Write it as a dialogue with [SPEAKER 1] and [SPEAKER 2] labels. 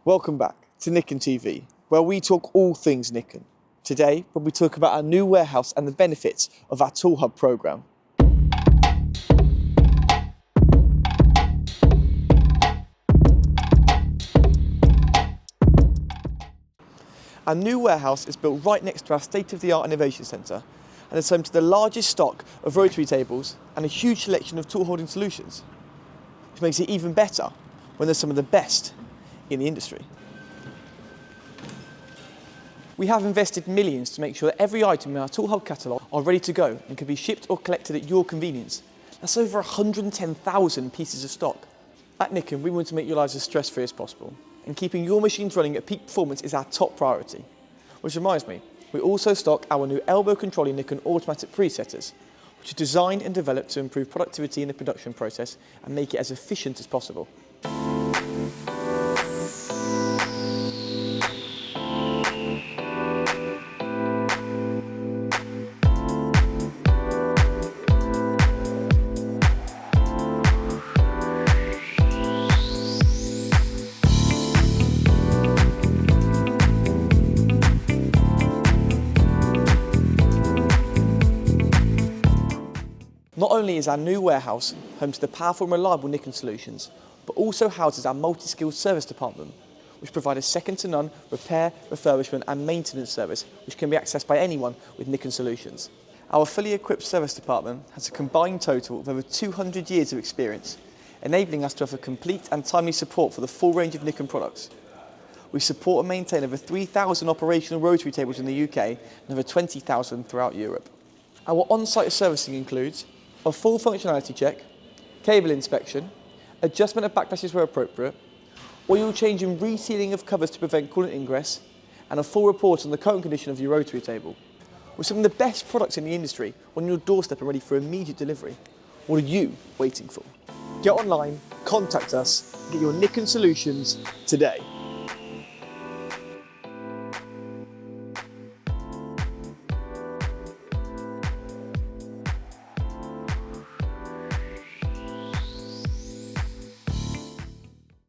[SPEAKER 1] Welcome back to NIKKEN TV, where we talk all things NIKKEN. Today, we'll be talking about our new warehouse and the benefits of our Tool Hub programme. Our new warehouse is built right next to our state-of-the-art innovation centre and is home to the largest stock of rotary tables and a huge selection of tool holding solutions, which makes it even better when there's some of the best in the industry. We have invested millions to make sure that every item in our Tool Hub catalogue are ready to go and can be shipped or collected at your convenience. That's over 110,000 pieces of stock. At NIKKEN, we want to make your lives as stress-free as possible, and keeping your machines running at peak performance is our top priority. Which reminds me, we also stock our new elbow controlling NIKKEN automatic presetters, which are designed and developed to improve productivity in the production process and make it as efficient as possible. Not only is our new warehouse home to the powerful and reliable NIKKEN solutions, but also houses our multi-skilled service department, which provide a second-to-none repair, refurbishment and maintenance service which can be accessed by anyone with NIKKEN solutions. Our fully equipped service department has a combined total of over 200 years of experience, enabling us to offer complete and timely support for the full range of NIKKEN products. We support and maintain over 3,000 operational rotary tables in the UK and over 20,000 throughout Europe. Our on-site servicing includes a full functionality check, cable inspection, adjustment of backlashes where appropriate, oil change and resealing of covers to prevent coolant ingress, and a full report on the current condition of your rotary table. With some of the best products in the industry on your doorstep and ready for immediate delivery, what are you waiting for? Get online, contact us, and get your NIKKEN solutions today.